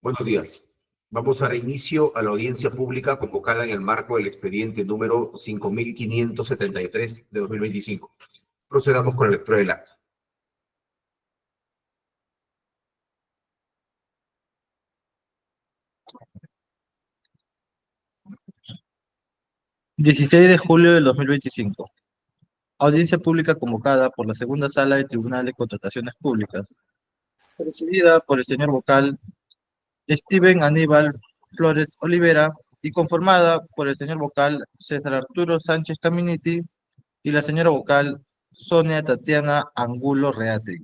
Buenos días. Vamos a dar inicio a la audiencia pública convocada en el marco del expediente número 5573 de 2025. Procedamos con la lectura del acta. ...16 de julio del 2025... Audiencia pública convocada por la segunda sala del Tribunal de Contrataciones Públicas, presidida por el señor vocal Steven Aníbal Flores Olivera y conformada por el señor vocal César Arturo Sánchez Caminiti y la señora vocal Sonia Tatiana Angulo Reate.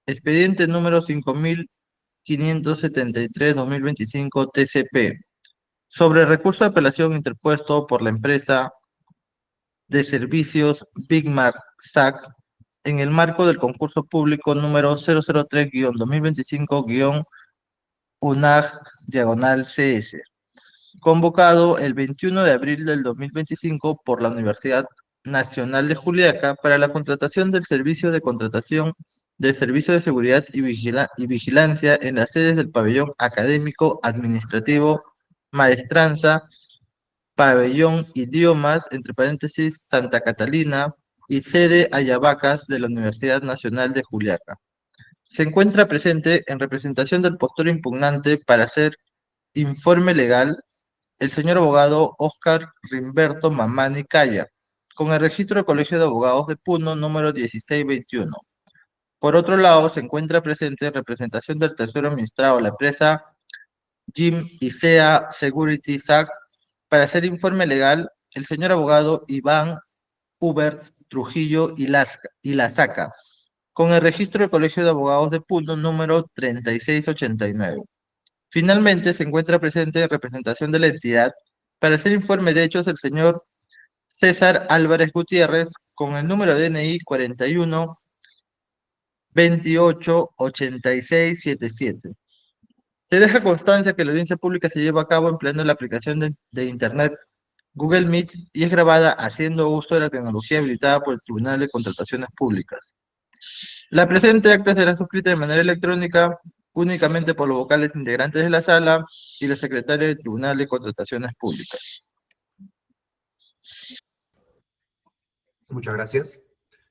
Expediente número 5573-2025 TCP, sobre recurso de apelación interpuesto por la empresa de servicios Big Mac SAC en el marco del concurso público número 003-2025-UNAG/CS, convocado el 21 de abril del 2025 por la Universidad Nacional de Juliaca para la contratación del servicio de contratación del Servicio de Seguridad y Vigilancia en las sedes del Pabellón Académico Administrativo Maestranza, Pabellón Idiomas, entre paréntesis, Santa Catalina, y sede Ayavacas de la Universidad Nacional de Juliaca. Se encuentra presente en representación del postor impugnante para hacer informe legal el señor abogado Óscar Rimberto Mamani Calla, con el registro del Colegio de Abogados de Puno número 1621. Por otro lado, se encuentra presente en representación del tercero administrado la empresa Jim Isea Security SAC para hacer informe legal el señor abogado Iván Hubert Trujillo Ilazaca, con el registro del Colegio de Abogados de Puno número 3689. Finalmente, se encuentra presente en representación de la entidad para hacer informe de hechos el señor César Álvarez Gutiérrez, con el número de DNI 41 28 86 77. Se deja constancia que la audiencia pública se lleva a cabo empleando la aplicación de Internet Google Meet y es grabada haciendo uso de la tecnología habilitada por el Tribunal de Contrataciones Públicas. La presente acta será suscrita de manera electrónica únicamente por los vocales integrantes de la sala y la secretaria del Tribunal de Contrataciones Públicas. Muchas gracias.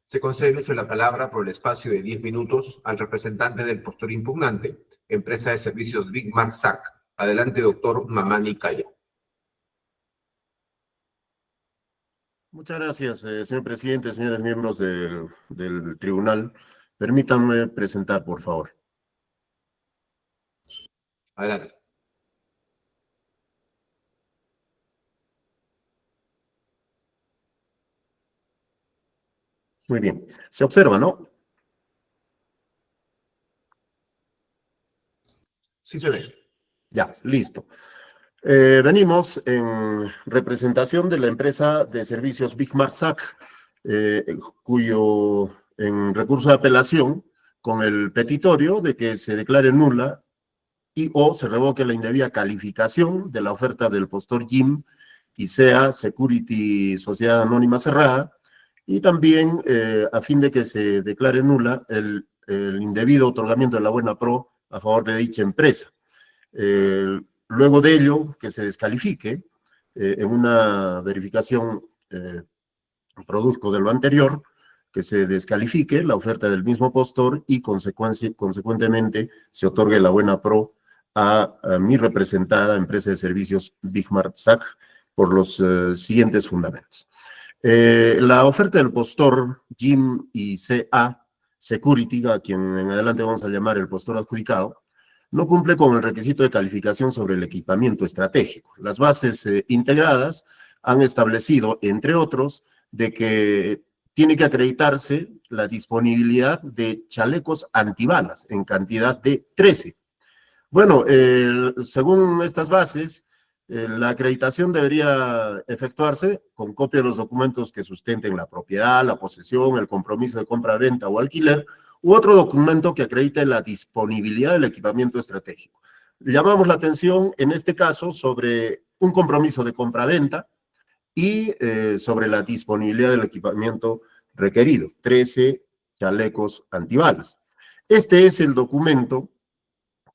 Se concede el uso de la palabra por el espacio de 10 minutos al representante del postor impugnante, empresa de servicios Big Mac SAC. Adelante, doctor Mamani Calla. Muchas gracias, señor presidente, señores miembros del tribunal. Permítanme presentar, por favor. Adelante. Muy bien. Se observa, ¿no? Sí se ve. Ya, listo. Venimos en representación de la empresa de servicios Big Mac SAC, cuyo en recurso de apelación con el petitorio de que se declare nula y o se revoque la indebida calificación de la oferta del postor Jim Isea Security Sociedad Anónima Cerrada, y también a fin de que se declare nula el indebido otorgamiento de la buena pro a favor de dicha empresa. Luego de ello, que se descalifique en una verificación producto de lo anterior, que se descalifique la oferta del mismo postor y consecuentemente se otorgue la buena pro a mi representada empresa de servicios Big Mac SAC por los siguientes fundamentos. La oferta del postor Jim y CA Security, a quien en adelante vamos a llamar el postor adjudicado, no cumple con el requisito de calificación sobre el equipamiento estratégico. Las bases integradas han establecido, entre otros, de que tiene que acreditarse la disponibilidad de chalecos antibalas en cantidad de 13. Bueno, según estas bases, la acreditación debería efectuarse con copia de los documentos que sustenten la propiedad, la posesión, el compromiso de compra-venta o alquiler, u otro documento que acredite la disponibilidad del equipamiento estratégico. Llamamos la atención, en este caso, sobre un compromiso de compra-venta y sobre la disponibilidad del equipamiento requerido, 13 chalecos antibalas. Este es el documento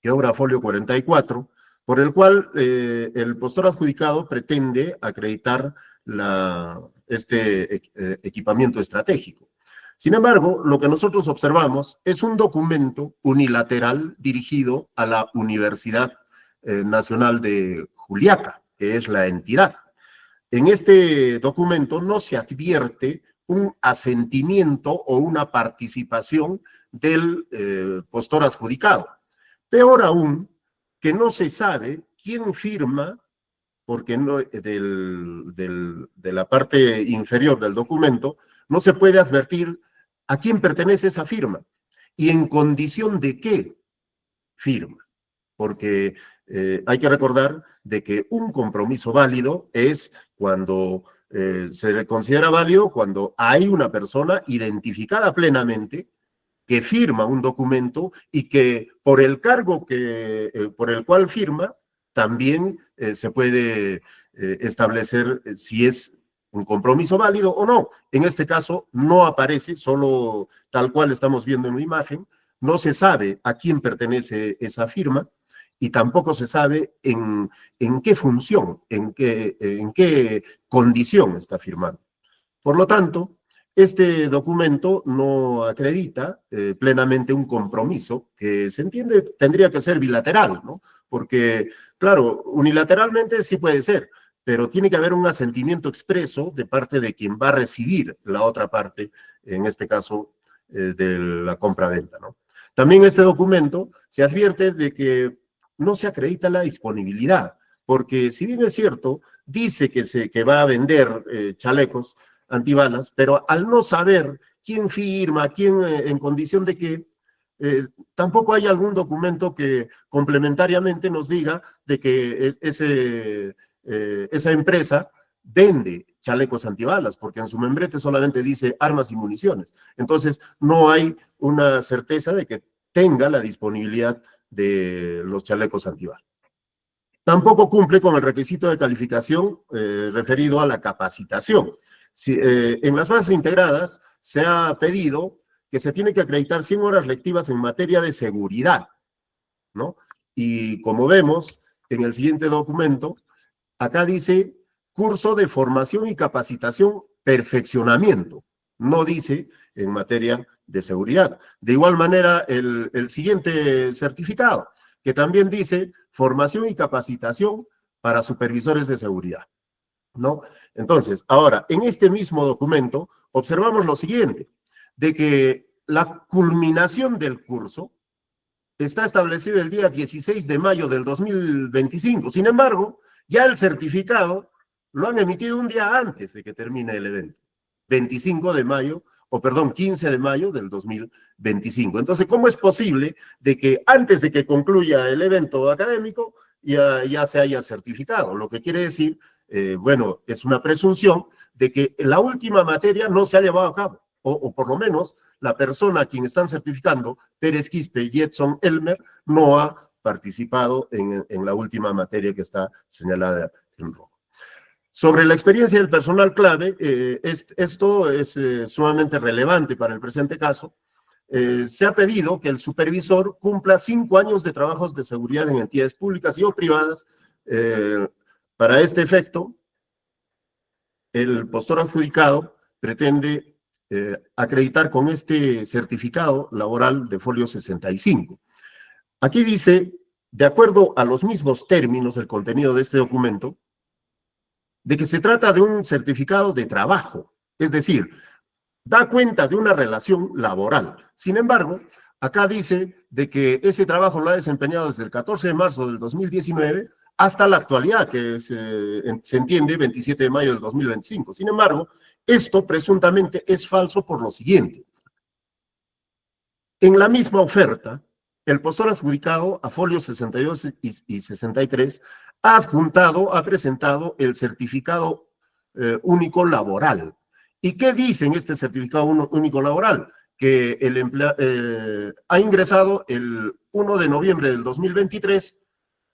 que obra folio 44, por el cual el postor adjudicado pretende acreditar este equipamiento estratégico. Sin embargo, lo que nosotros observamos es un documento unilateral dirigido a la Universidad Nacional de Juliaca, que es la entidad. En este documento no se advierte un asentimiento o una participación del postor adjudicado. Peor aún, que no se sabe quién firma, porque no, de la parte inferior del documento no se puede advertir a quién pertenece esa firma y en condición de qué firma. Porque hay que recordar de que un compromiso válido es cuando se le considera válido cuando hay una persona identificada plenamente que firma un documento y que por el cargo por el cual firma también se puede establecer si es un compromiso válido o no. En este caso no aparece, solo tal cual estamos viendo en la imagen, no se sabe a quién pertenece esa firma y tampoco se sabe en qué función, en qué condición está firmando. Por lo tanto, este documento no acredita plenamente un compromiso que se entiende tendría que ser bilateral, ¿no? Porque, claro, unilateralmente sí puede ser, pero tiene que haber un asentimiento expreso de parte de quien va a recibir la otra parte, en este caso, de la compra-venta, ¿no? También este documento se advierte de que no se acredita la disponibilidad, porque si bien es cierto, dice que va a vender chalecos antibalas, pero al no saber quién firma, quién en condición de que tampoco hay algún documento que complementariamente nos diga de que esa empresa vende chalecos antibalas, porque en su membrete solamente dice armas y municiones. Entonces, no hay una certeza de que tenga la disponibilidad de los chalecos antibalas. Tampoco cumple con el requisito de calificación referido a la capacitación. En las bases integradas se ha pedido que se tiene que acreditar 100 horas lectivas en materia de seguridad, ¿no? Y como vemos en el siguiente documento, acá dice curso de formación y capacitación, perfeccionamiento. No dice en materia de seguridad. De igual manera, el siguiente certificado, que también dice formación y capacitación para supervisores de seguridad, ¿no? Entonces, ahora, en este mismo documento, observamos lo siguiente, de que la culminación del curso está establecida el día 16 de mayo del 2025. Sin embargo, ya el certificado lo han emitido un día antes de que termine el evento, 25 de mayo, o perdón, 15 de mayo del 2025. Entonces, ¿cómo es posible de que antes de que concluya el evento académico ya se haya certificado? Lo que quiere decir, bueno, es una presunción de que la última materia no se ha llevado a cabo, o por lo menos la persona a quien están certificando, Pérez Quispe y Edson Elmer, no ha participado en la última materia que está señalada en rojo. Sobre la experiencia del personal clave, esto es sumamente relevante para el presente caso. Se ha pedido que el supervisor cumpla 5 años de trabajos de seguridad en entidades públicas y o privadas. Para este efecto, el postor adjudicado pretende acreditar con este certificado laboral de folio 65. Aquí dice, de acuerdo a los mismos términos del contenido de este documento, de que se trata de un certificado de trabajo, es decir, da cuenta de una relación laboral. Sin embargo, acá dice de que ese trabajo lo ha desempeñado desde el 14 de marzo del 2019 hasta la actualidad, que se entiende 27 de mayo del 2025. Sin embargo, esto presuntamente es falso por lo siguiente. En la misma oferta, el postor adjudicado a folios 62 y 63 ha presentado el certificado único laboral. ¿Y qué dice en este certificado único laboral? Que el empleado ha ingresado el 1 de noviembre del 2023,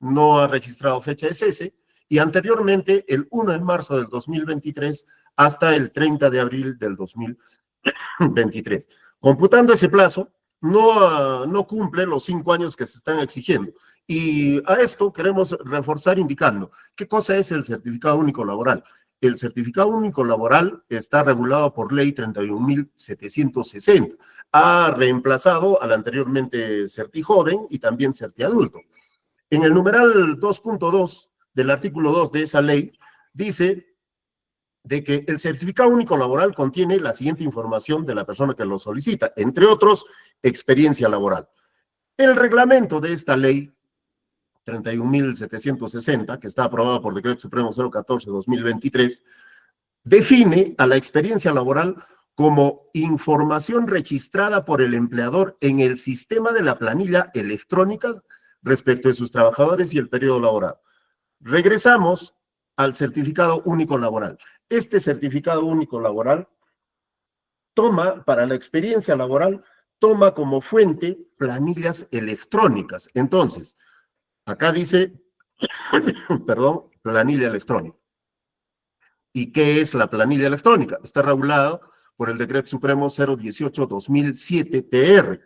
no ha registrado fecha de cese, y anteriormente el 1 de marzo del 2023 hasta el 30 de abril del 2023. Computando ese plazo, no cumple los 5 años que se están exigiendo. Y a esto queremos reforzar indicando qué cosa es el certificado único laboral. El certificado único laboral está regulado por ley 31.760. Ha reemplazado al anteriormente Certijoven y también Certiadulto. En el numeral 2.2 del artículo 2 de esa ley dice de que el certificado único laboral contiene la siguiente información de la persona que lo solicita, entre otros, experiencia laboral. El reglamento de esta ley 31.760, que está aprobada por Decreto Supremo 014-2023, define a la experiencia laboral como información registrada por el empleador en el sistema de la planilla electrónica respecto de sus trabajadores y el periodo laboral. Regresamos al certificado único laboral. Este certificado único laboral toma, para la experiencia laboral, toma como fuente planillas electrónicas. Entonces, acá dice, perdón, planilla electrónica. ¿Y qué es la planilla electrónica? Está regulado por el Decreto Supremo 018-2007-TR,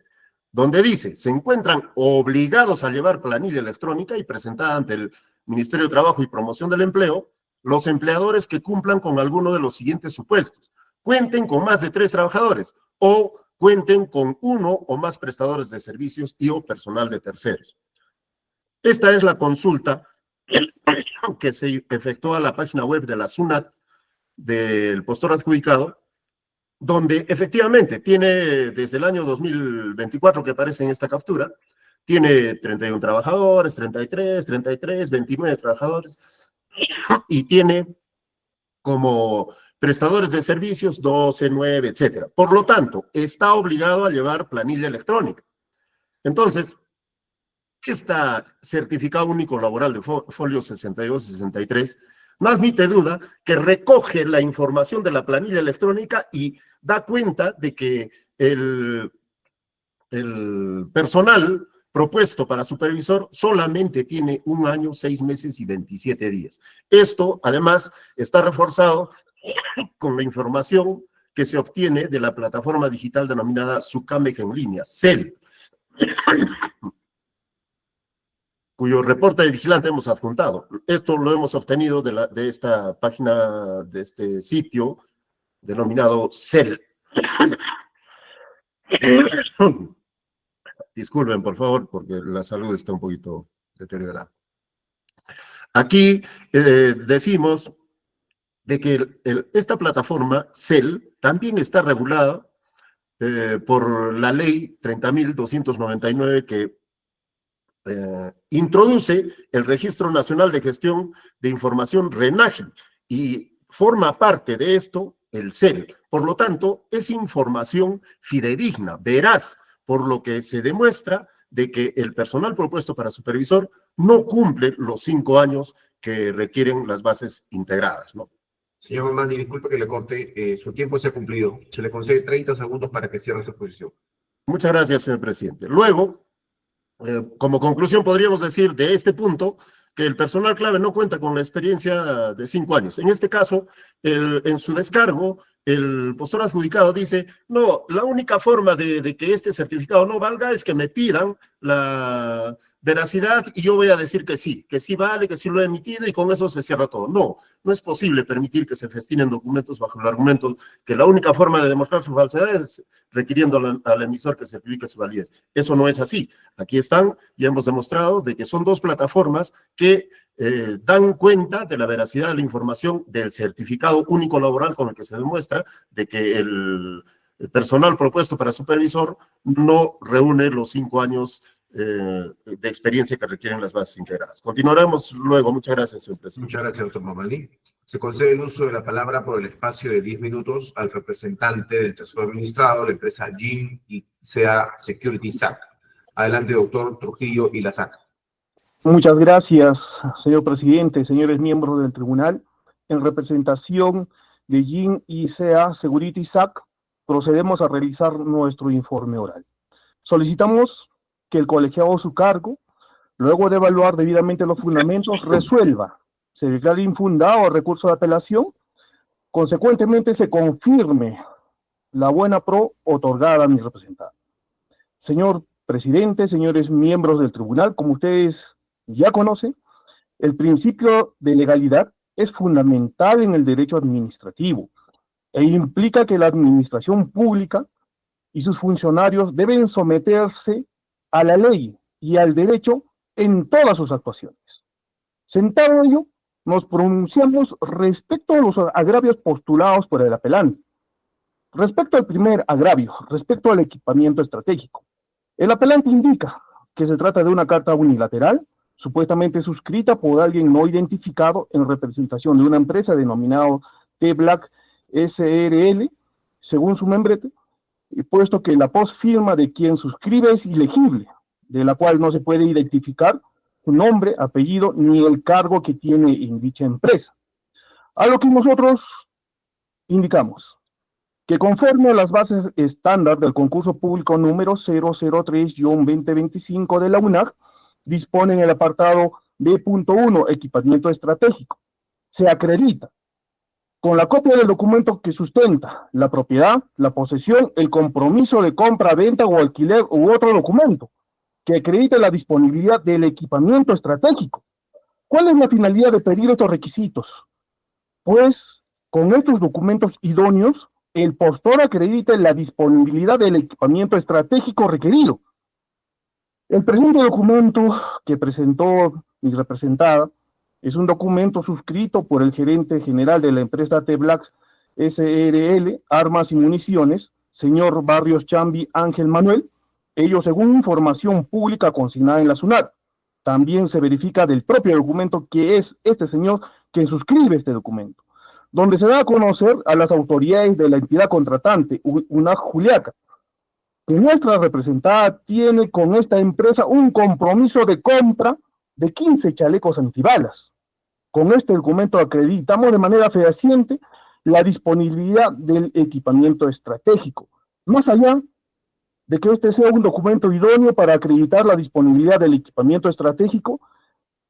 donde dice, se encuentran obligados a llevar planilla electrónica y presentada ante el Ministerio de Trabajo y Promoción del Empleo los empleadores que cumplan con alguno de los siguientes supuestos. Cuenten con más de 3 trabajadores o cuenten con 1 o más prestadores de servicios y o personal de terceros. Esta es la consulta que se efectúa a la página web de la SUNAT del postor adjudicado, donde efectivamente tiene desde el año 2024 que aparece en esta captura, tiene 31 trabajadores, 33, 29 trabajadores, y tiene como prestadores de servicios 12, 9, etcétera. Por lo tanto, está obligado a llevar planilla electrónica. Entonces, este certificado único laboral de folio 62 y 63 no admite duda que recoge la información de la planilla electrónica y da cuenta de que el personal propuesto para supervisor solamente tiene 1 año, 6 meses y 27 días. Esto, además, está reforzado con la información que se obtiene de la plataforma digital denominada SUCAMEC en línea, CEL, cuyo reporte de vigilante hemos adjuntado. Esto lo hemos obtenido de esta página, de este sitio denominado CEL. Disculpen, por favor, porque la salud está un poquito deteriorada. Aquí decimos de que esta plataforma CEL también está regulada por la ley 30.299 que introduce el Registro Nacional de Gestión de Información RENAGI y forma parte de esto el CEL. Por lo tanto, es información fidedigna, veraz, por lo que se demuestra de que el personal propuesto para supervisor no cumple los 5 años que requieren las bases integradas, ¿no? Señor Mamani, disculpe que le corte, su tiempo se ha cumplido. Se le concede 30 segundos para que cierre su exposición. Muchas gracias, señor presidente. Luego, como conclusión podríamos decir de este punto que el personal clave no cuenta con la experiencia de 5 años. En este caso, en su descargo, el postor adjudicado dice, no, la única forma de que este certificado no valga es que me pidan la veracidad y yo voy a decir que sí vale, que sí lo he emitido y con eso se cierra todo. No, no es posible permitir que se festinen documentos bajo el argumento que la única forma de demostrar su falsedad es requiriendo al emisor que certifique su validez. Eso no es así. Aquí están y hemos demostrado de que son 2 plataformas que dan cuenta de la veracidad de la información del certificado único laboral con el que se demuestra de que el personal propuesto para supervisor no reúne los 5 años de experiencia que requieren las bases integradas. Continuaremos luego. Muchas gracias, señor presidente. Muchas gracias, doctor Mamani. Se concede el uso de la palabra por el espacio de 10 minutos al representante del Tesoro Administrado, la empresa GIM y SEA Security SAC. Adelante, doctor Trujillo y la SAC. Muchas gracias, señor presidente, señores miembros del tribunal. En representación de GIM y SEA Security SAC, procedemos a realizar nuestro informe oral. Solicitamos que el colegiado a su cargo, luego de evaluar debidamente los fundamentos, resuelva, se declare infundado el recurso de apelación, consecuentemente se confirme la buena pro otorgada a mi representante. Señor presidente, señores miembros del tribunal, como ustedes ya conocen, el principio de legalidad es fundamental en el derecho administrativo e implica que la administración pública y sus funcionarios deben someterse a la ley y al derecho en todas sus actuaciones. Sentado ello, nos pronunciamos respecto a los agravios postulados por el apelante. Respecto al primer agravio, respecto al equipamiento estratégico, el apelante indica que se trata de una carta unilateral, supuestamente suscrita por alguien no identificado en representación de una empresa denominada T-Black SRL, según su membrete, puesto que la postfirma de quien suscribe es ilegible, de la cual no se puede identificar su nombre, apellido, ni el cargo que tiene en dicha empresa. A lo que nosotros indicamos que conforme a las bases estándar del concurso público número 003-2025 de la UNAG, dispone en el apartado B.1, equipamiento estratégico. Se acredita con la copia del documento que sustenta la propiedad, la posesión, el compromiso de compra, venta o alquiler u otro documento que acredite la disponibilidad del equipamiento estratégico. ¿Cuál es la finalidad de pedir estos requisitos? Pues con estos documentos idóneos, el postor acredite la disponibilidad del equipamiento estratégico requerido. El presente documento que presentó mi representada es un documento suscrito por el gerente general de la empresa T-Black SRL, Armas y Municiones, señor Barrios Chambi Ángel Manuel, ello según información pública consignada en la SUNAT. También se verifica del propio documento que es este señor quien suscribe este documento, donde se da a conocer a las autoridades de la entidad contratante, UNAG Juliaca, que nuestra representada tiene con esta empresa un compromiso de compra de 15 chalecos antibalas. Con este documento acreditamos de manera fehaciente la disponibilidad del equipamiento estratégico, más allá de que este sea un documento idóneo para acreditar la disponibilidad del equipamiento estratégico.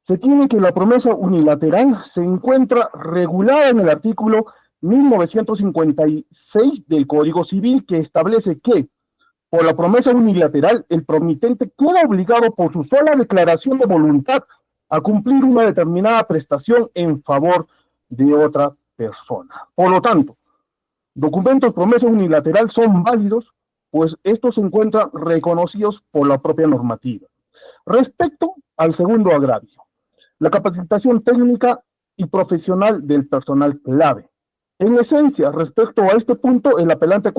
Se tiene que la promesa unilateral se encuentra regulada en el artículo 1956 del Código Civil, que establece que por la promesa unilateral el promitente queda obligado por su sola declaración de voluntad a cumplir una determinada prestación en favor de otra persona. Por lo tanto, documentos promesa unilateral son válidos, pues estos se encuentran reconocidos por la propia normativa. Respecto al segundo agravio, la capacitación técnica y profesional del personal clave. En esencia, respecto a este punto, el apelante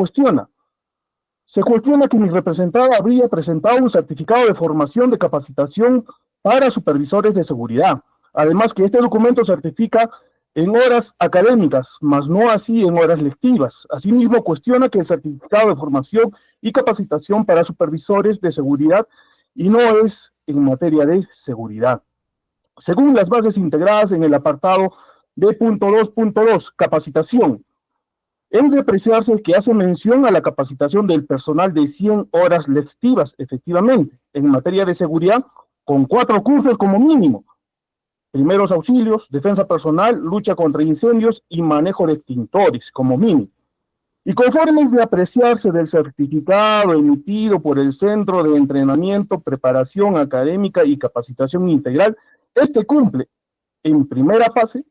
se cuestiona que mi representada habría presentado un certificado de formación de capacitación para supervisores de seguridad. Además que este documento certifica en horas académicas, mas no así en horas lectivas. Asimismo, cuestiona que el certificado de formación y capacitación para supervisores de seguridad y no es en materia de seguridad. Según las bases integradas en el apartado B.2.2, capacitación, es de apreciarse que hace mención a la capacitación del personal de 100 horas lectivas, efectivamente, en materia de seguridad, con 4 cursos como mínimo: primeros auxilios, defensa personal, lucha contra incendios y manejo de extintores como mínimo. Y conforme de apreciarse del certificado emitido por el Centro de Entrenamiento, Preparación Académica y Capacitación Integral, este cumple en primera fase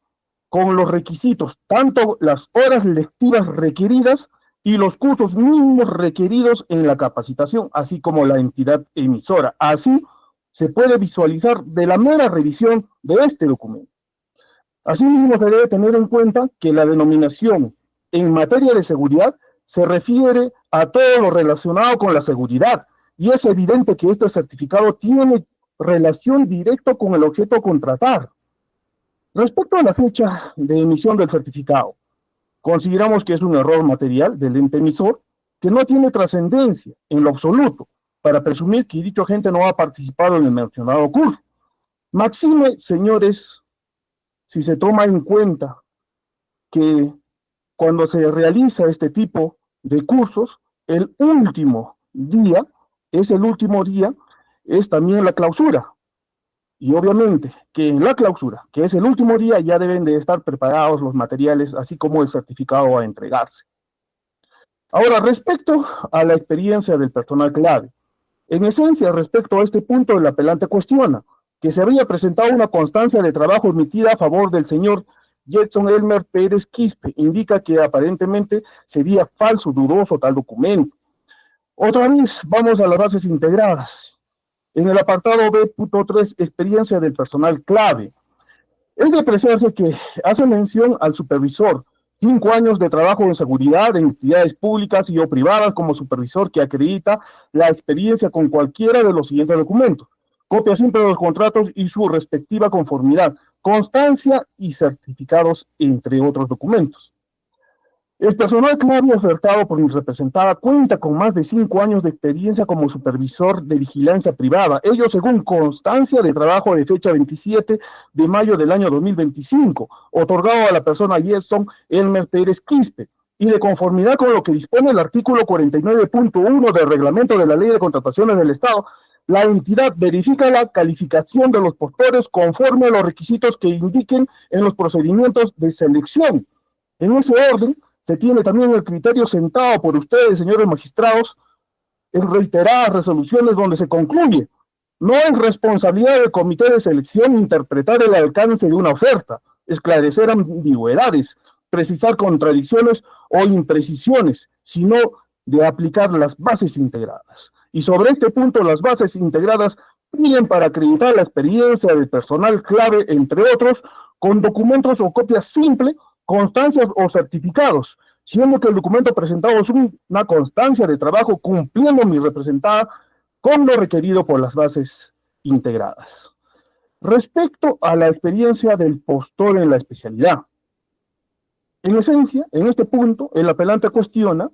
con los requisitos, tanto las horas lectivas requeridas y los cursos mínimos requeridos en la capacitación, así como la entidad emisora. Así se puede visualizar de la mera revisión de este documento. Asimismo, se debe tener en cuenta que la denominación en materia de seguridad se refiere a todo lo relacionado con la seguridad, y es evidente que este certificado tiene relación directa con el objeto a contratar. Respecto a la fecha de emisión del certificado, consideramos que es un error material del ente emisor que no tiene trascendencia en lo absoluto para presumir que dicho agente no ha participado en el mencionado curso. Maxime, señores, si se toma en cuenta que cuando se realiza este tipo de cursos, el último día es también la clausura. Y obviamente que en la clausura, que es el último día, ya deben de estar preparados los materiales, así como el certificado a entregarse. Ahora, respecto a la experiencia del personal clave, En esencia, respecto a este punto, el apelante cuestiona que se había presentado una constancia de trabajo emitida a favor del señor Jetson Elmer Pérez Quispe. Indica que aparentemente sería falso, dudoso tal documento. Otra vez, vamos a las bases integradas. En el apartado B.3, experiencia del personal clave. Es de apreciarse que hace mención al supervisor, 5 años de trabajo en seguridad en entidades públicas y o privadas como supervisor que acredita la experiencia con cualquiera de los siguientes documentos. Copia simple de los contratos y su respectiva conformidad, constancia y certificados, entre otros documentos. El personal clave ofertado por mi representada cuenta con más de 5 años de experiencia como supervisor de vigilancia privada, ello según constancia de trabajo de fecha 27 de mayo del año 2025, otorgado a la persona Jetson Elmer Pérez Quispe, y de conformidad con lo que dispone el artículo 49.1 del reglamento de la Ley de Contrataciones del Estado. La entidad verifica la calificación de los postores conforme a los requisitos que indiquen en los procedimientos de selección. En ese orden, se tiene también el criterio sentado por ustedes, señores magistrados, en reiteradas resoluciones donde se concluye: no es responsabilidad del comité de selección interpretar el alcance de una oferta, esclarecer ambigüedades, precisar contradicciones o imprecisiones, sino de aplicar las bases integradas. Y sobre este punto, las bases integradas piden para acreditar la experiencia del personal clave, entre otros, con documentos o copias simples, constancias o certificados, siendo que el documento presentado es una constancia de trabajo cumpliendo mi representada con lo requerido por las bases integradas. Respecto a la experiencia del postor en la especialidad, en esencia, en este punto, el apelante cuestiona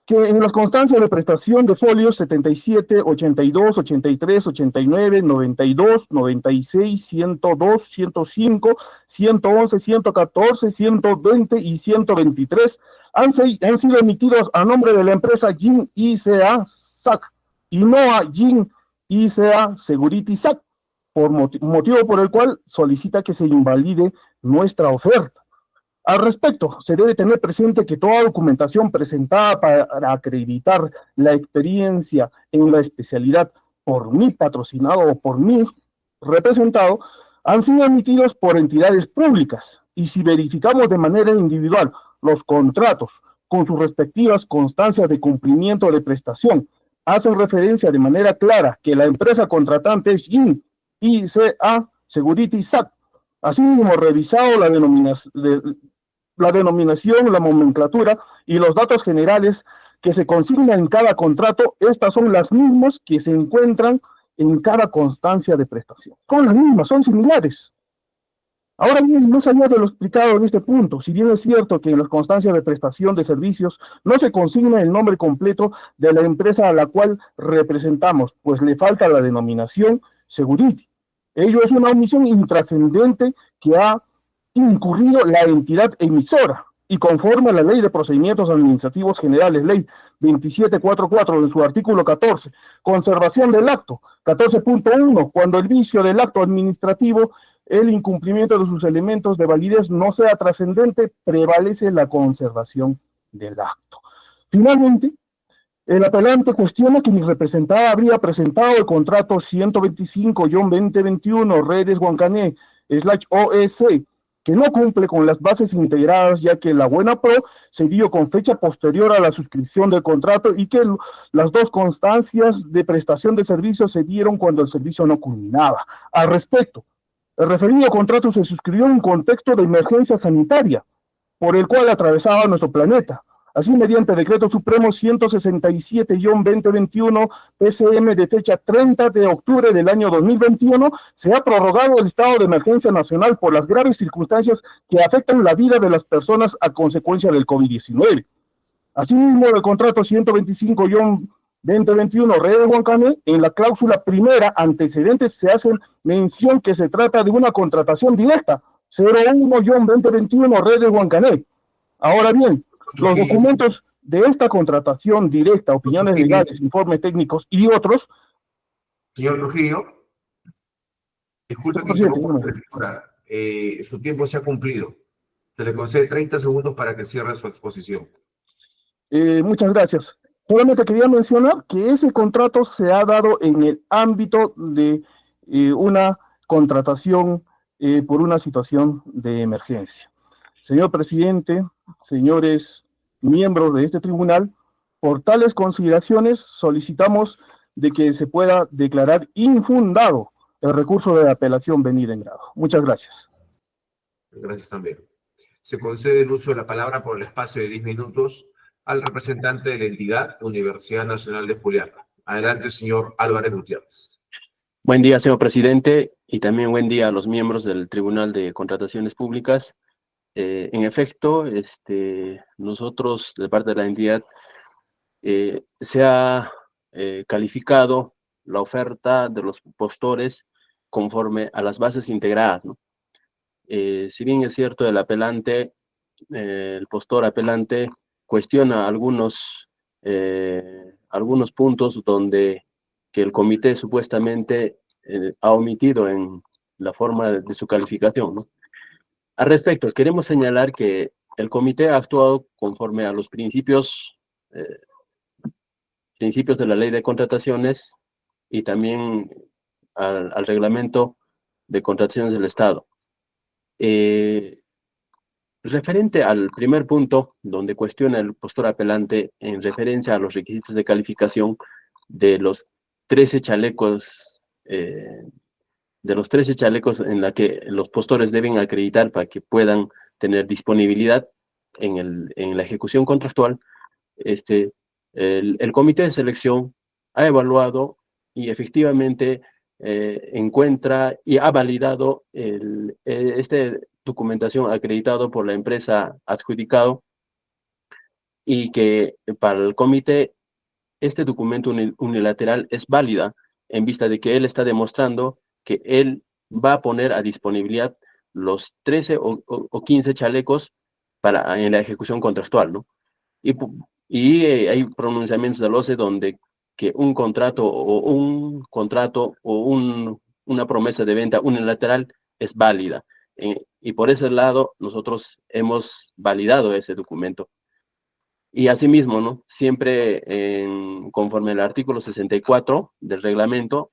que en las constancias de prestación de folios 77, 82, 83, 89, 92, 96, 102, 105, 111, 114, 120 y 123 han sido emitidos a nombre de la empresa GIN ICA SAC y no a GIN ICA Security SAC, por motivo por el cual solicita que se invalide nuestra oferta. Al respecto, se debe tener presente que toda documentación presentada para acreditar la experiencia en la especialidad por mí patrocinado o por mí representado han sido emitidos por entidades públicas, y si verificamos de manera individual los contratos con sus respectivas constancias de cumplimiento de prestación, hacen referencia de manera clara que la empresa contratante es GIN ICA Security SAC. Asimismo, revisado la denominación, la nomenclatura y los datos generales que se consignan en cada contrato, estas son las mismas que se encuentran en cada constancia de prestación. Son las mismas, son similares. Ahora bien, más allá de lo explicado en este punto, si bien es cierto que en las constancias de prestación de servicios no se consigna el nombre completo de la empresa a la cual representamos, pues le falta la denominación Security. Ello es una omisión intrascendente que ha incurrido la entidad emisora, y conforme a la Ley de Procedimientos Administrativos Generales, Ley 2744, en su artículo 14, conservación del acto, 14.1, cuando el vicio del acto administrativo, el incumplimiento de sus elementos de validez no sea trascendente, prevalece la conservación del acto. Finalmente, el apelante cuestiona que mi representada habría presentado el contrato 125-2021 Redes Huancané /OEC, que no cumple con las bases integradas, ya que la buena pro se dio con fecha posterior a la suscripción del contrato y que las dos constancias de prestación de servicios se dieron cuando el servicio no culminaba. Al respecto, el referido contrato se suscribió en un contexto de emergencia sanitaria, por el cual atravesaba nuestro planeta. Así, mediante Decreto Supremo 167-2021 PCM de fecha 30 de octubre del año 2021, se ha prorrogado el estado de emergencia nacional por las graves circunstancias que afectan la vida de las personas a consecuencia del COVID-19. Asimismo, el contrato 125-2021 Redes Huancané, en la cláusula primera, antecedentes, se hace mención que se trata de una contratación directa, 01-2021 Redes Huancané. Ahora bien, los documentos de esta contratación directa, opiniones legales, informes técnicos y otros. Señor Trujillo, disculpe que interrumpa, su tiempo se ha cumplido. Se le concede 30 segundos para que cierre su exposición. Muchas gracias. Solamente quería mencionar que ese contrato se ha dado en el ámbito de una contratación por una situación de emergencia. Señor presidente, señores miembros de este tribunal, por tales consideraciones solicitamos de que se pueda declarar infundado el recurso de apelación venida en grado. Muchas gracias. Gracias también. Se concede el uso de la palabra por el espacio de 10 minutos al representante de la entidad Universidad Nacional de Juliaca. Adelante, señor Álvarez Gutiérrez. Buen día, señor presidente, y también buen día a los miembros del Tribunal de Contrataciones Públicas. En efecto, nosotros, de parte de la entidad, se ha calificado la oferta de los postores conforme a las bases integradas, ¿no? Si bien es cierto, el apelante, el postor apelante cuestiona algunos puntos donde que el comité supuestamente ha omitido en la forma de su calificación, ¿no? Al respecto, queremos señalar que el comité ha actuado conforme a los principios de la ley de contrataciones y también al reglamento de contrataciones del Estado. Referente al primer punto, donde cuestiona el postor apelante en referencia a los requisitos de calificación de los 13 chalecos, en la que los postores deben acreditar para que puedan tener disponibilidad en la ejecución contractual, el comité de selección ha evaluado y efectivamente encuentra y ha validado esta documentación acreditado por la empresa adjudicado, y que para el comité este documento unilateral es válida en vista de que él está demostrando que él va a poner a disponibilidad los 13 o 15 chalecos en la ejecución contractual, ¿no? Y hay pronunciamientos del OCE donde que un contrato o una promesa de venta unilateral es válida. Y por ese lado nosotros hemos validado ese documento. Y asimismo, ¿no? Siempre conforme al artículo 64 del reglamento,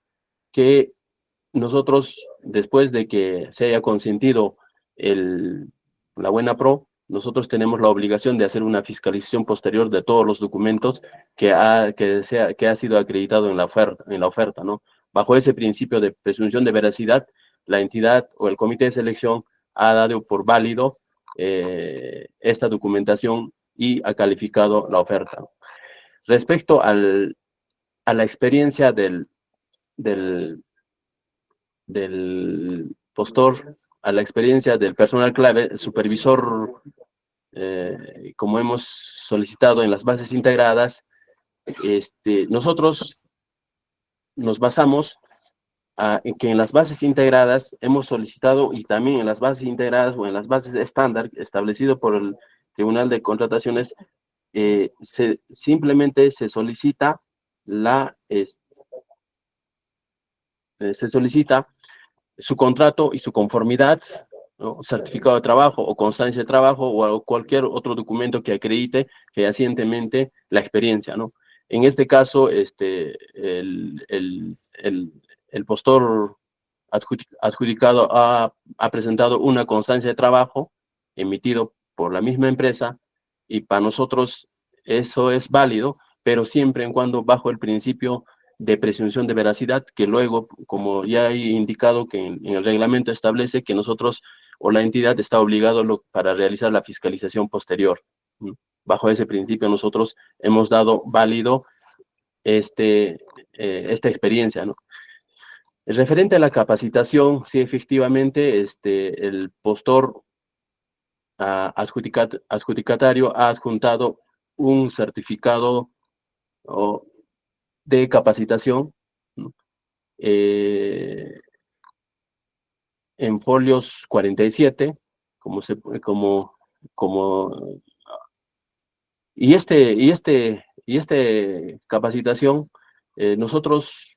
que nosotros, después de que se haya consentido la buena pro, nosotros tenemos la obligación de hacer una fiscalización posterior de todos los documentos que ha sido acreditado en la oferta, ¿no? Bajo ese principio de presunción de veracidad, la entidad o el comité de selección ha dado por válido esta documentación y ha calificado la oferta. Respecto a la experiencia del postor, a la experiencia del personal clave, el supervisor, como hemos solicitado en las bases integradas, nosotros nos basamos en que en las bases integradas hemos solicitado, y también en las bases integradas o en las bases estándar establecido por el Tribunal de Contrataciones, simplemente se solicita su contrato y su conformidad, ¿no? Certificado de trabajo o constancia de trabajo o cualquier otro documento que acredite fehacientemente la experiencia, ¿no? En este caso, el postor adjudicado ha presentado una constancia de trabajo emitido por la misma empresa, y para nosotros eso es válido, pero siempre en cuando bajo el principio de presunción de veracidad, que luego, como ya he indicado, que en el reglamento establece que nosotros o la entidad está obligado para realizar la fiscalización posterior. Bajo ese principio nosotros hemos dado válido esta experiencia, ¿no? Referente a la capacitación, sí, efectivamente, el postor adjudicatario ha adjuntado un certificado de capacitación, ¿no? En folios 47, y capacitación, nosotros,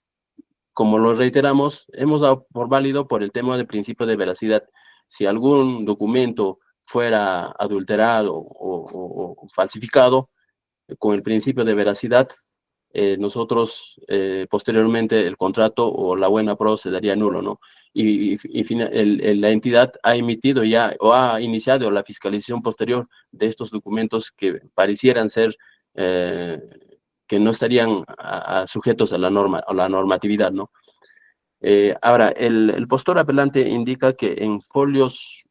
como lo reiteramos, hemos dado por válido por el tema del principio de veracidad. Si algún documento fuera adulterado o falsificado, con el principio de veracidad, nosotros posteriormente el contrato o la buena pro se daría nulo, ¿no? La entidad ha emitido ya o ha iniciado la fiscalización posterior de estos documentos que parecieran ser que no estarían sujetos a la norma o la normatividad, ¿no? Ahora, el postor apelante indica que en folios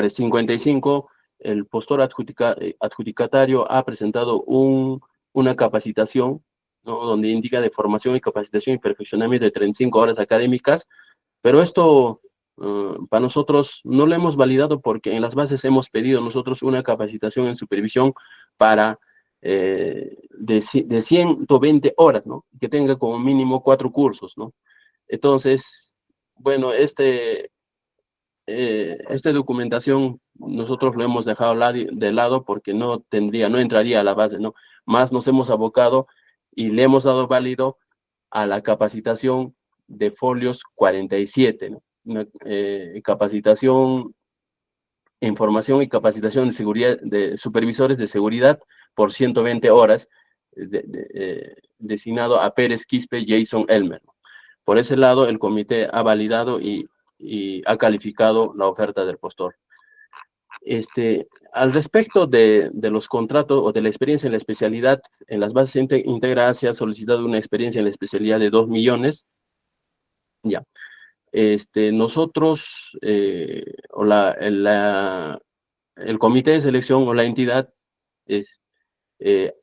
55, el postor adjudicatario ha presentado una capacitación, ¿no? Donde indica de formación y capacitación y perfeccionamiento de 35 horas académicas, pero esto para nosotros no lo hemos validado porque en las bases hemos pedido nosotros una capacitación en supervisión para de 120 horas, ¿no? Que tenga como mínimo 4 cursos, ¿no? Entonces, bueno, esta documentación nosotros lo hemos dejado de lado porque no entraría a la base, ¿no? Más nos hemos abocado y le hemos dado válido a la capacitación de folios 47, ¿no? Una capacitación en formación y capacitación de seguridad, de supervisores de seguridad por 120 horas, designado a Pérez Quispe Jason Elmer. Por ese lado, el comité ha validado y ha calificado la oferta del postor. Al respecto de los contratos o de la experiencia en la especialidad, en las bases integradas se ha solicitado una experiencia en la especialidad de 2 millones. Ya. Nosotros, el comité de selección o la entidad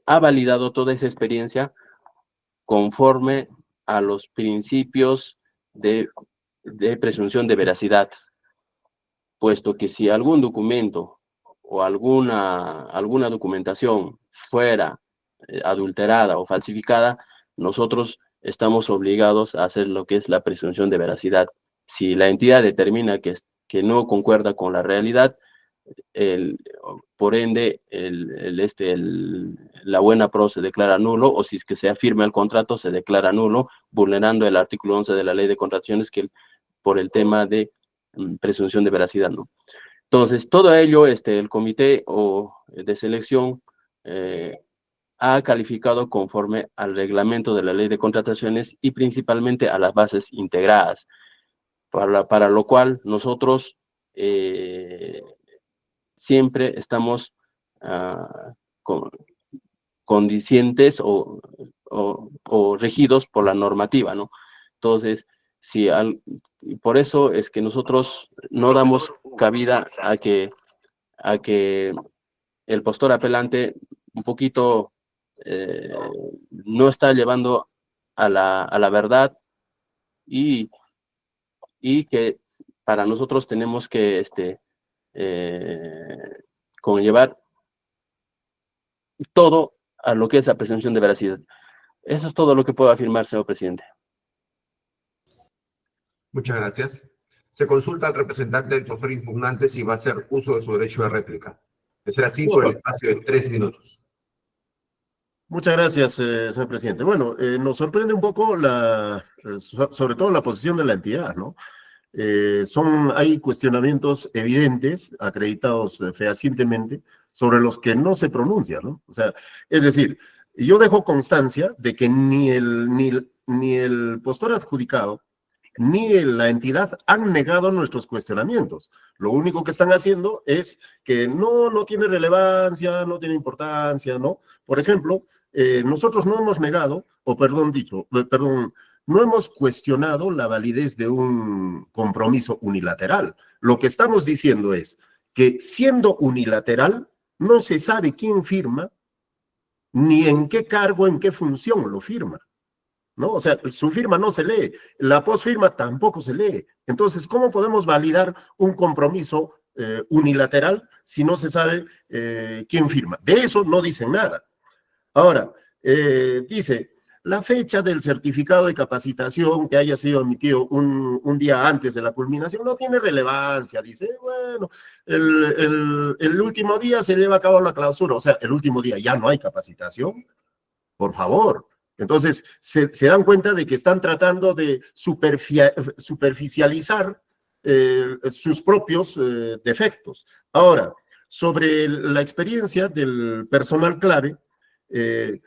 ha validado toda esa experiencia conforme a los principios de presunción de veracidad, puesto que si algún documento o alguna documentación fuera adulterada o falsificada, nosotros estamos obligados a hacer lo que es la presunción de veracidad. Si la entidad determina que no concuerda con la realidad, por ende, la buena pro se declara nulo, o si es que se afirma el contrato, se declara nulo, vulnerando el artículo 11 de la Ley de Contrataciones por el tema de presunción de veracidad, ¿no? Entonces, todo ello, el comité de selección ha calificado conforme al reglamento de la Ley de Contrataciones y principalmente a las bases integradas, para lo cual nosotros siempre estamos condicientes o regidos por la normativa, ¿no? Entonces, por eso es que nosotros no damos cabida a que el postor apelante un poquito no está llevando a la verdad y que para nosotros tenemos que conllevar todo a lo que es la presunción de veracidad. Eso es todo lo que puedo afirmar, señor presidente. Muchas gracias. Se consulta al representante del postor impugnante si va a hacer uso de su derecho de réplica. De ser así, por el espacio de 3 minutos. Muchas gracias, señor presidente. Bueno, nos sorprende un poco sobre todo la posición de la entidad, ¿no? Hay cuestionamientos evidentes, acreditados fehacientemente, sobre los que no se pronuncia, ¿no? O sea, es decir, yo dejo constancia de que ni el postor adjudicado ni la entidad han negado nuestros cuestionamientos. Lo único que están haciendo es que no tiene relevancia, no tiene importancia, ¿no? Por ejemplo, nosotros no hemos negado, no hemos cuestionado la validez de un compromiso unilateral. Lo que estamos diciendo es que siendo unilateral, no se sabe quién firma, ni en qué cargo, en qué función lo firma, ¿no? O sea, su firma no se lee, la posfirma tampoco se lee. Entonces, ¿cómo podemos validar un compromiso unilateral si no se sabe quién firma? De eso no dicen nada. Ahora, dice, la fecha del certificado de capacitación que haya sido emitido un día antes de la culminación no tiene relevancia. Dice, bueno, el último día se lleva a cabo la clausura, o sea, el último día ya no hay capacitación, por favor. Entonces, se dan cuenta de que están tratando de superficializar sus propios defectos. Ahora, sobre la experiencia del personal clave, el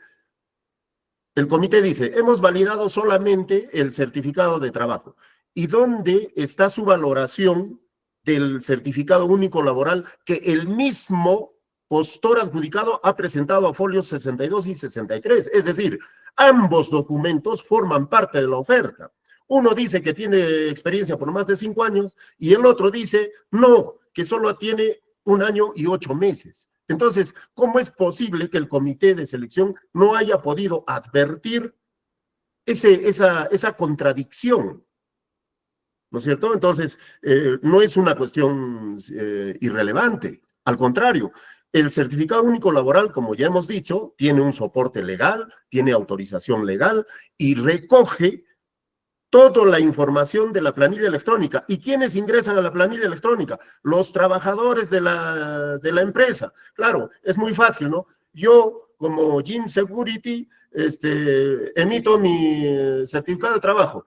comité dice, hemos validado solamente el certificado de trabajo. ¿Y dónde está su valoración del certificado único laboral que el mismo postor adjudicado ha presentado a folios 62 y 63? Es decir, ambos documentos forman parte de la oferta. Uno dice que tiene experiencia por más de 5 años y el otro dice, no, que solo tiene 1 año y 8 meses. Entonces, ¿cómo es posible que el comité de selección no haya podido advertir esa contradicción? ¿No es cierto? Entonces, no es una cuestión irrelevante. Al contrario, el certificado único laboral, como ya hemos dicho, tiene un soporte legal, tiene autorización legal y recoge toda la información de la planilla electrónica. ¿Y quiénes ingresan a la planilla electrónica? Los trabajadores de la empresa. Claro, es muy fácil, ¿no? Yo, como Gym Security, emito mi certificado de trabajo.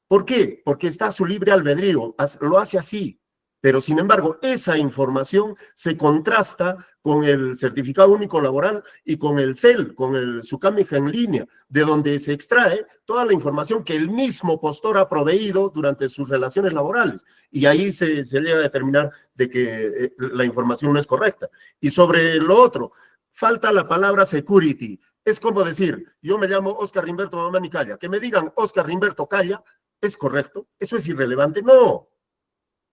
¿Por qué? Porque está a su libre albedrío, lo hace así. Pero, sin embargo, esa información se contrasta con el certificado único laboral y con el CEL, con el SUCAMIG en línea, de donde se extrae toda la información que el mismo postor ha proveído durante sus relaciones laborales. Y ahí se llega a determinar de que la información no es correcta. Y sobre lo otro, falta la palabra security. Es como decir, yo me llamo Oscar Rimberto Mamani Calla. Que me digan Oscar Rimberto Calla, ¿es correcto? ¿Eso es irrelevante? No.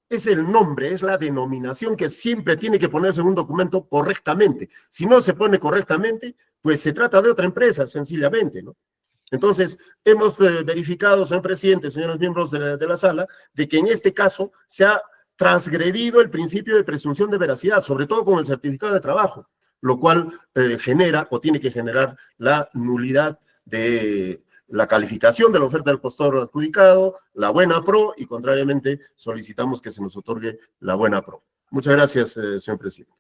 Es el nombre, es la denominación que siempre tiene que ponerse en un documento correctamente. Si no se pone correctamente, pues se trata de otra empresa, sencillamente, ¿no? Entonces, hemos verificado, señor presidente, señores miembros de la sala, de que en este caso se ha transgredido el principio de presunción de veracidad, sobre todo con el certificado de trabajo, lo cual genera o tiene que generar la nulidad de la calificación de la oferta del postor adjudicado, la buena pro, y contrariamente solicitamos que se nos otorgue la buena pro. Muchas gracias, señor presidente.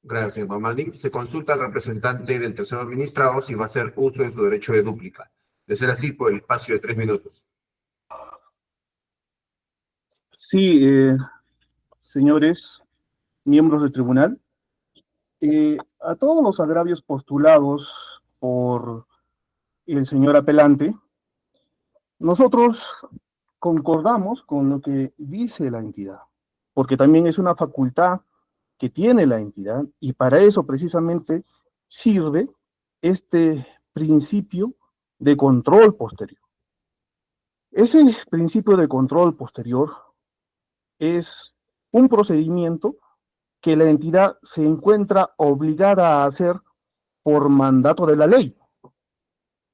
Gracias, señor Mamani. Se consulta al representante del tercero administrado si va a hacer uso de su derecho de dúplica. De ser así, por el espacio de 3 minutos. Sí, señores miembros del tribunal, a todos los agravios postulados por el señor apelante, nosotros concordamos con lo que dice la entidad, porque también es una facultad que tiene la entidad y para eso precisamente sirve este principio de control posterior. Ese principio de control posterior es un procedimiento que la entidad se encuentra obligada a hacer por mandato de la ley.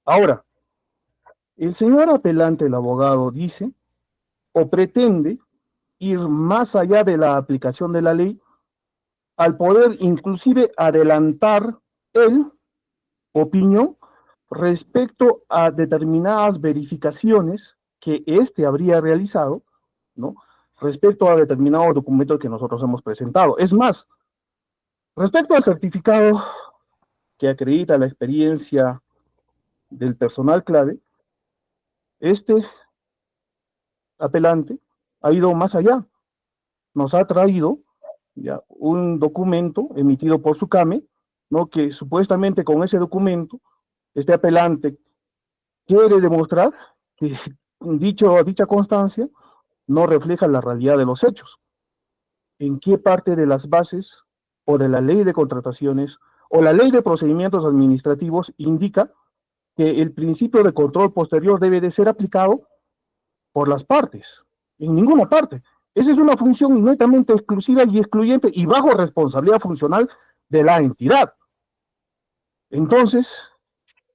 Ahora, el señor apelante, el abogado, dice o pretende ir más allá de la aplicación de la ley al poder inclusive adelantar el opinión respecto a determinadas verificaciones que éste habría realizado, ¿no? Respecto a determinado documento que nosotros hemos presentado. Es más, respecto al certificado que acredita la experiencia del personal clave, este apelante ha ido más allá. Nos ha traído ya un documento emitido por SUCAME, ¿no? Que supuestamente con ese documento, este apelante quiere demostrar que dicha constancia no refleja la realidad de los hechos. ¿En qué parte de las bases o de la ley de contrataciones o la ley de procedimientos administrativos indica que el principio de control posterior debe de ser aplicado por las partes? En ninguna parte. Esa es una función netamente exclusiva y excluyente y bajo responsabilidad funcional de la entidad. Entonces,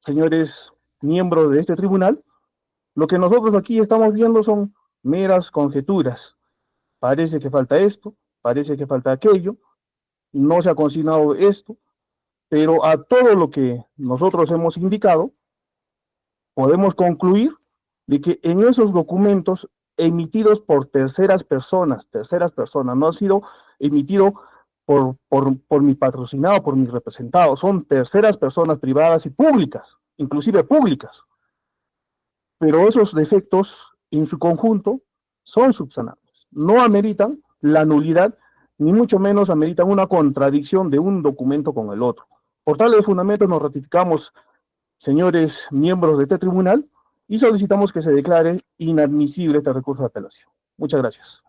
señores miembros de este tribunal, lo que nosotros aquí estamos viendo son meras conjeturas. Parece que falta esto, parece que falta aquello, no se ha consignado esto, pero a todo lo que nosotros hemos indicado, podemos concluir de que en esos documentos emitidos por terceras personas, no ha sido emitido por mi patrocinado, por mi representado, son terceras personas privadas y públicas, inclusive públicas. Pero esos defectos en su conjunto son subsanables, no ameritan la nulidad ni mucho menos ameritan una contradicción de un documento con el otro. Por tales fundamentos nos ratificamos, señores miembros de este tribunal, y solicitamos que se declare inadmisible este recurso de apelación. Muchas gracias.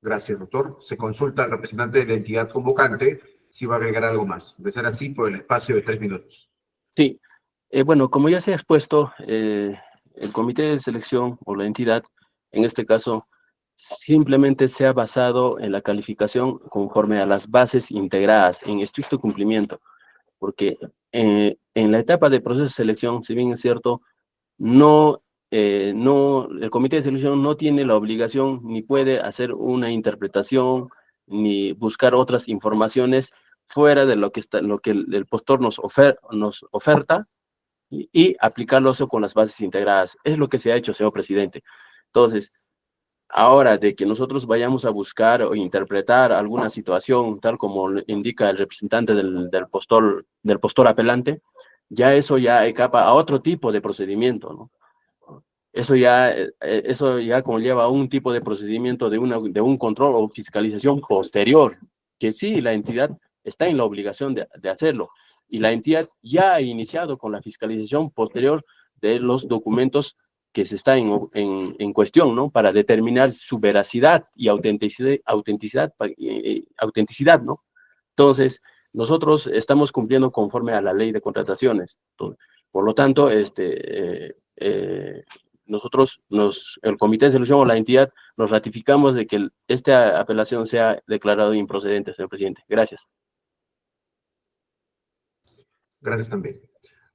Gracias, doctor. Se consulta al representante de la entidad convocante si va a agregar algo más. De ser así, por el espacio de 3 minutos. Sí, bueno, como ya se ha expuesto, el comité de selección o la entidad, en este caso, simplemente se ha basado en la calificación conforme a las bases integradas en estricto cumplimiento, porque en la etapa de proceso de selección, si bien es cierto, el comité de selección no tiene la obligación ni puede hacer una interpretación ni buscar otras informaciones fuera de lo que el postor nos oferta y aplicarlo eso con las bases integradas. Es lo que se ha hecho, señor presidente. Entonces, ahora de que nosotros vayamos a buscar o interpretar alguna situación, tal como indica el representante del postor apelante, ya eso ya escapa a otro tipo de procedimiento, ¿no? Eso ya conlleva un tipo de procedimiento de un control o fiscalización posterior, que sí, la entidad está en la obligación de hacerlo, y la entidad ya ha iniciado con la fiscalización posterior de los documentos que se está en cuestión, ¿no? Para determinar su veracidad y autenticidad, ¿no? Entonces, nosotros estamos cumpliendo conforme a la ley de contrataciones. Por lo tanto, nosotros, el comité de selección o la entidad, nos ratificamos de que esta apelación sea declarado improcedente, señor presidente. Gracias. Gracias también.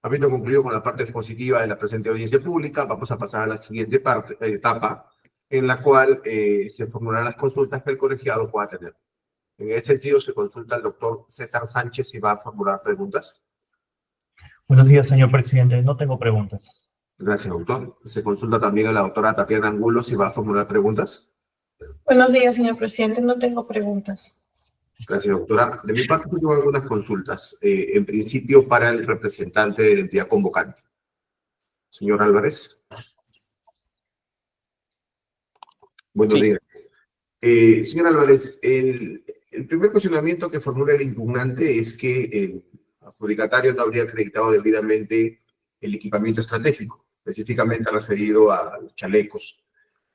Habiendo concluido con la parte expositiva de la presente audiencia pública, vamos a pasar a la siguiente etapa, en la cual se formularán las consultas que el colegiado pueda tener. En ese sentido, se consulta al doctor César Sánchez si va a formular preguntas. Buenos días, señor presidente. No tengo preguntas. Gracias, doctor. Se consulta también a la doctora Tatiana Angulo si va a formular preguntas. Buenos días, señor presidente. No tengo preguntas. Gracias, doctora. De mi parte, tengo algunas consultas. En principio, para el representante de la entidad convocante. Señor Álvarez. Buenos Sí. días. Señor Álvarez, el primer cuestionamiento que formula el impugnante es que el adjudicatario no habría acreditado debidamente el equipamiento estratégico, específicamente referido a los chalecos.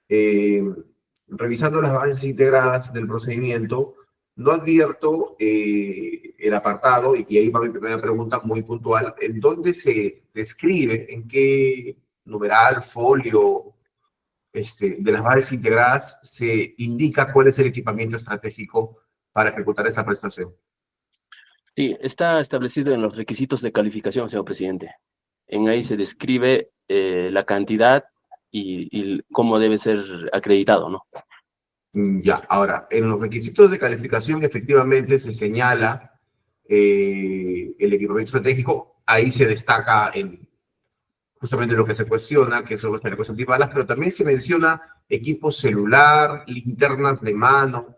Revisando las bases integradas del procedimiento, no advierto el apartado, y ahí va mi primera pregunta muy puntual, en dónde se describe, en qué numeral, folio de las bases integradas se indica cuál es el equipamiento estratégico para ejecutar esa prestación. Sí, está establecido en los requisitos de calificación, señor presidente. En ahí se describe la cantidad y cómo debe ser acreditado, ¿no? Ya, ahora, en los requisitos de calificación efectivamente se señala el equipamiento estratégico, ahí se destaca justamente lo que se cuestiona, que son los chalecos antibalas, pero también se menciona equipo celular, linternas de mano,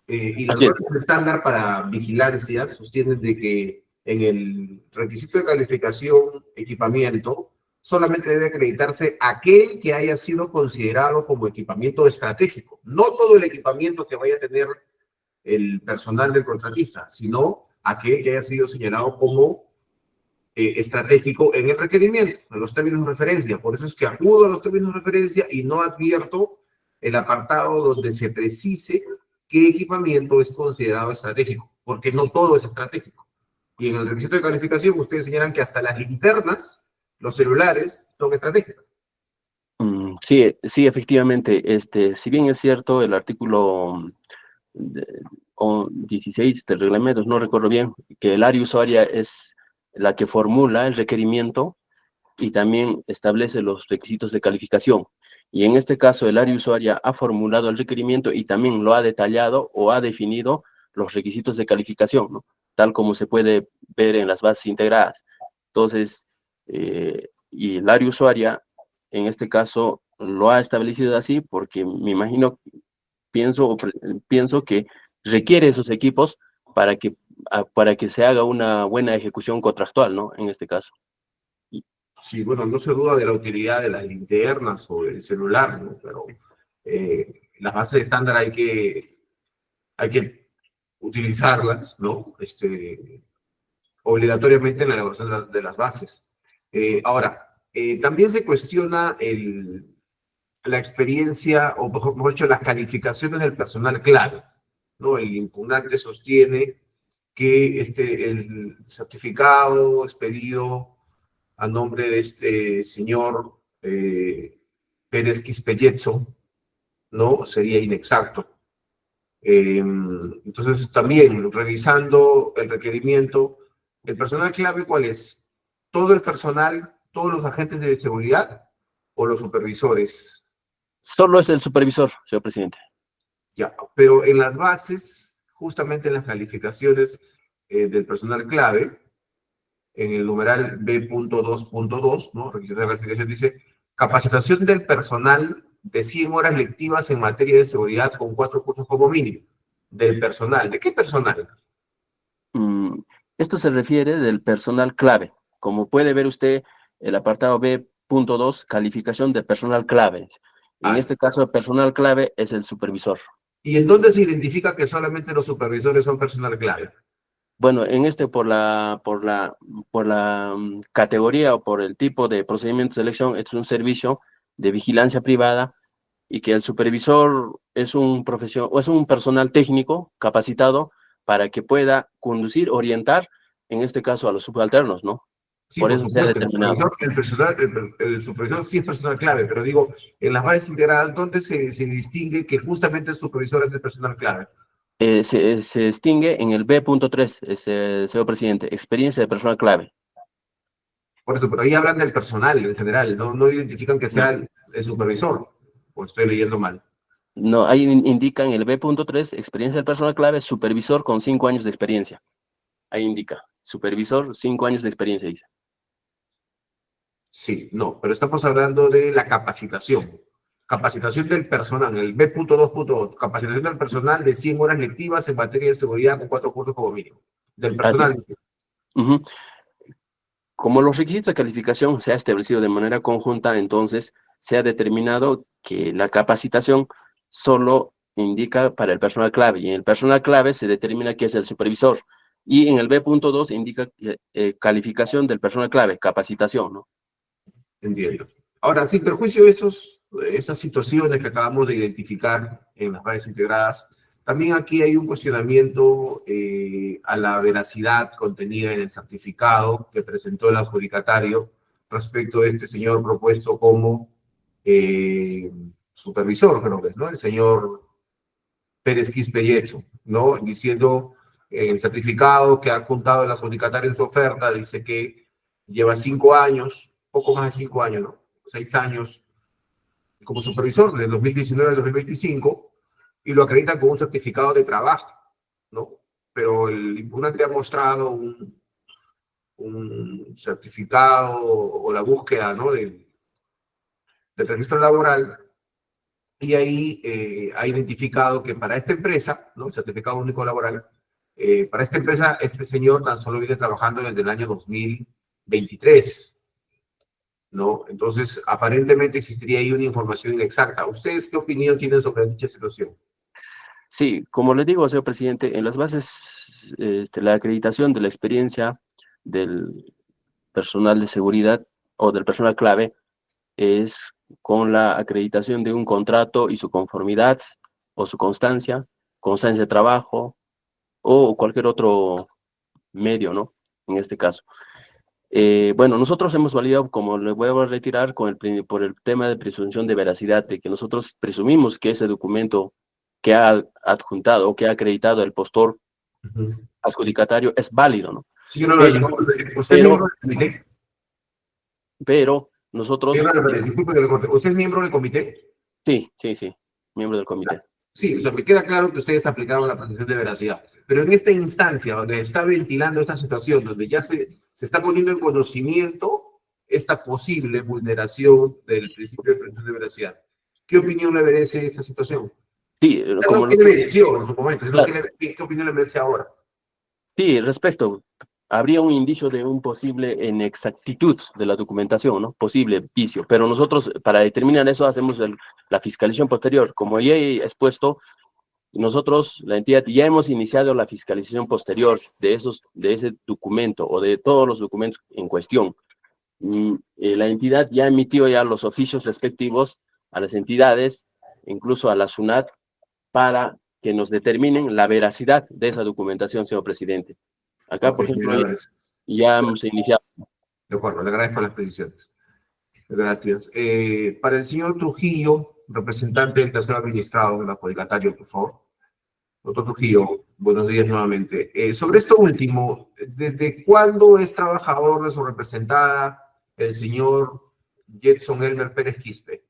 y las Así es. normas estándar para vigilancia sostienen de que en el requisito de calificación, equipamiento, solamente debe acreditarse aquel que haya sido considerado como equipamiento estratégico. No todo el equipamiento que vaya a tener el personal del contratista, sino aquel que haya sido señalado como estratégico en el requerimiento, en los términos de referencia. Por eso es que acudo a los términos de referencia y no advierto el apartado donde se precise qué equipamiento es considerado estratégico, porque no todo es estratégico. Y en el requisito de calificación ustedes señalan que hasta las linternas, los celulares, son estratégicos. Sí, sí, efectivamente. Si bien es cierto, el artículo 16 del reglamento, no recuerdo bien, que el área usuaria es la que formula el requerimiento y también establece los requisitos de calificación. Y en este caso, el área usuaria ha formulado el requerimiento y también lo ha detallado o ha definido los requisitos de calificación, ¿no? Tal como se puede ver en las bases integradas. Entonces, y el área usuaria, en este caso, lo ha establecido así porque me imagino, pienso que requiere esos equipos para que se haga una buena ejecución contractual, ¿no? En este caso. Sí, bueno, no se duda de la utilidad de las linternas o del celular, ¿no? Pero las bases estándar hay que hay que utilizarlas, ¿no? Obligatoriamente en la elaboración de las bases. Ahora, también se cuestiona la experiencia, o mejor dicho, las calificaciones del personal clave, ¿no? El impugnante sostiene que el certificado expedido a nombre de este señor Pérez Quispelletzo, ¿no? Sería inexacto. Entonces, también revisando el requerimiento, ¿el personal clave cuál es? ¿Todo el personal, todos los agentes de seguridad o los supervisores? Solo es el supervisor, señor presidente. Ya, pero en las bases, justamente en las calificaciones del personal clave, en el numeral B.2.2, ¿no? Requisito de calificación dice, capacitación del personal de 100 horas lectivas en materia de seguridad con 4 cursos como mínimo. Del personal. ¿De qué personal? Esto se refiere del personal clave. Como puede ver usted, el apartado B.2, calificación de personal clave. En este caso, el personal clave es el supervisor. ¿Y en dónde se identifica que solamente los supervisores son personal clave? Bueno, por la categoría o por el tipo de procedimiento de selección, es un servicio de vigilancia privada y que el supervisor es un personal técnico capacitado para que pueda conducir, orientar, en este caso a los subalternos, ¿no? Sí, por eso se ha determinado. El supervisor sí es personal clave, pero digo, en las bases integradas, ¿dónde se distingue que justamente el supervisor es el personal clave? Se distingue en el B.3, señor presidente, experiencia de personal clave. Por eso, pero ahí hablan del personal en general, no identifican que sea el supervisor, o estoy leyendo mal. No, ahí indican el B.3, experiencia del personal clave, supervisor con 5 años de experiencia. Ahí indica, supervisor, 5 años de experiencia, dice. Sí, no, pero estamos hablando de la capacitación. Capacitación del personal, el B.2.2, capacitación del personal de 100 horas lectivas en materia de seguridad con 4 cursos como mínimo. Del personal. Como los requisitos de calificación se ha establecido de manera conjunta, entonces se ha determinado que la capacitación solo indica para el personal clave, y en el personal clave se determina que es el supervisor, y en el B.2 indica calificación del personal clave, capacitación, ¿no? Entiendo. Ahora, sin perjuicio de estas situaciones que acabamos de identificar en las bases integradas, también aquí hay un cuestionamiento a la veracidad contenida en el certificado que presentó el adjudicatario respecto de este señor propuesto como supervisor, creo que es, ¿no? El señor Pérez Quispelletzo, ¿no? Diciendo en el certificado que ha adjuntado el adjudicatario en su oferta, dice que lleva 5 años, poco más de 5 años, ¿no? 6 años como supervisor, desde 2019 al 2025, y lo acreditan con un certificado de trabajo, ¿no? Pero el impugnante ha mostrado un certificado o la búsqueda, ¿no? del registro laboral, y ahí ha identificado que para esta empresa, ¿no? El certificado único laboral, para esta empresa, este señor tan solo viene trabajando desde el año 2023, ¿no? Entonces, aparentemente existiría ahí una información inexacta. ¿Ustedes qué opinión tienen sobre dicha situación? Sí, como le digo, señor presidente, en las bases, la acreditación de la experiencia del personal de seguridad o del personal clave es con la acreditación de un contrato y su conformidad o su constancia de trabajo o cualquier otro medio, ¿no? En este caso. Bueno, nosotros hemos validado, como le voy a retirar, por el tema de presunción de veracidad, de que nosotros presumimos que ese documento que ha adjuntado o que ha acreditado el postor adjudicatario es válido, ¿no? Sí, no, ¿usted es miembro del comité? Pero nosotros... Disculpe que le corte. ¿Usted es miembro del comité? Sí, miembro del comité. Sí, o sea, me queda claro que ustedes aplicaron la presunción de veracidad. Pero en esta instancia, donde está ventilando esta situación, donde ya se está poniendo en conocimiento esta posible vulneración del principio de presunción de veracidad, ¿qué opinión le merece esta situación? Sí, como no tiene mereció en su momento, claro. ¿Qué opinión le merece ahora? Sí, respecto, habría un indicio de un posible inexactitud de la documentación, ¿no? Posible vicio, pero nosotros para determinar eso hacemos la fiscalización posterior. Como ya he expuesto, nosotros, la entidad, ya hemos iniciado la fiscalización posterior de ese documento o de todos los documentos en cuestión. La entidad ya emitió ya los oficios respectivos a las entidades, incluso a la SUNAT, para que nos determinen la veracidad de esa documentación, señor presidente. Acá, por ejemplo, ya hemos iniciado. De acuerdo, le agradezco las precisiones. Gracias. Para el señor Trujillo, representante del tercer administrado del adjudicatario, por favor. Doctor Trujillo, buenos días nuevamente. Sobre esto último, ¿desde cuándo es trabajador de su representada el señor Jetson Elmer Pérez Quispe?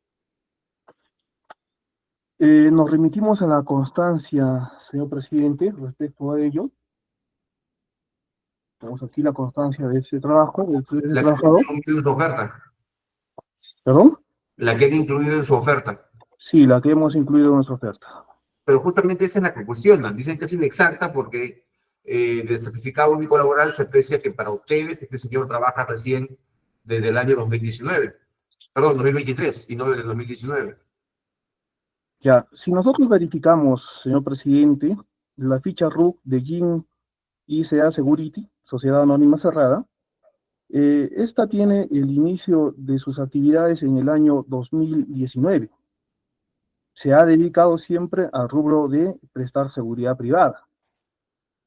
Nos remitimos a la constancia, señor presidente, respecto a ello. Tenemos aquí la constancia de ese trabajo, del trabajador. ¿La que incluido en su oferta? ¿Perdón? ¿La que han incluido en su oferta? Sí, la que hemos incluido en nuestra oferta. Pero justamente esa es la que cuestionan. Dicen que es inexacta porque del certificado único laboral se aprecia que para ustedes este señor trabaja recién desde el año 2019. Perdón, 2023 y no desde el 2019. Ya, si nosotros verificamos, señor presidente, la ficha RUC de GIN ICA Security, Sociedad Anónima Cerrada, esta tiene el inicio de sus actividades en el año 2019. Se ha dedicado siempre al rubro de prestar seguridad privada.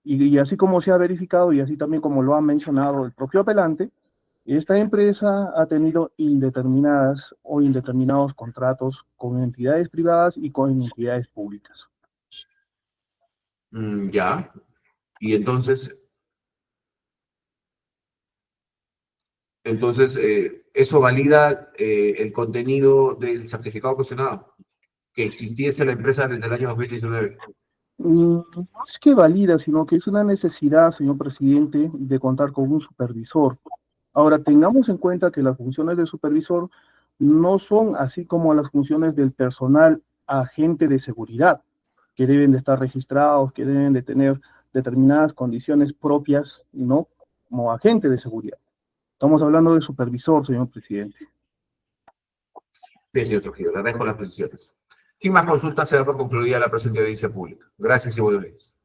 Y así como se ha verificado, y así también como lo ha mencionado el propio apelante, esta empresa ha tenido indeterminadas o indeterminados contratos con entidades privadas y con entidades públicas. Ya. Y entonces, eso valida el contenido del certificado cuestionado, que existiese la empresa desde el año 2019. No es que valida, sino que es una necesidad, señor presidente, de contar con un supervisor. Ahora, tengamos en cuenta que las funciones del supervisor no son así como las funciones del personal agente de seguridad, que deben de estar registrados, que deben de tener determinadas condiciones propias, ¿no? Como agente de seguridad. Estamos hablando de supervisor, señor presidente. Bien, señor Trujillo, le agradezco las precisiones. ¿Quién más consulta se da por concluida la presente audiencia pública? Gracias y buenos días.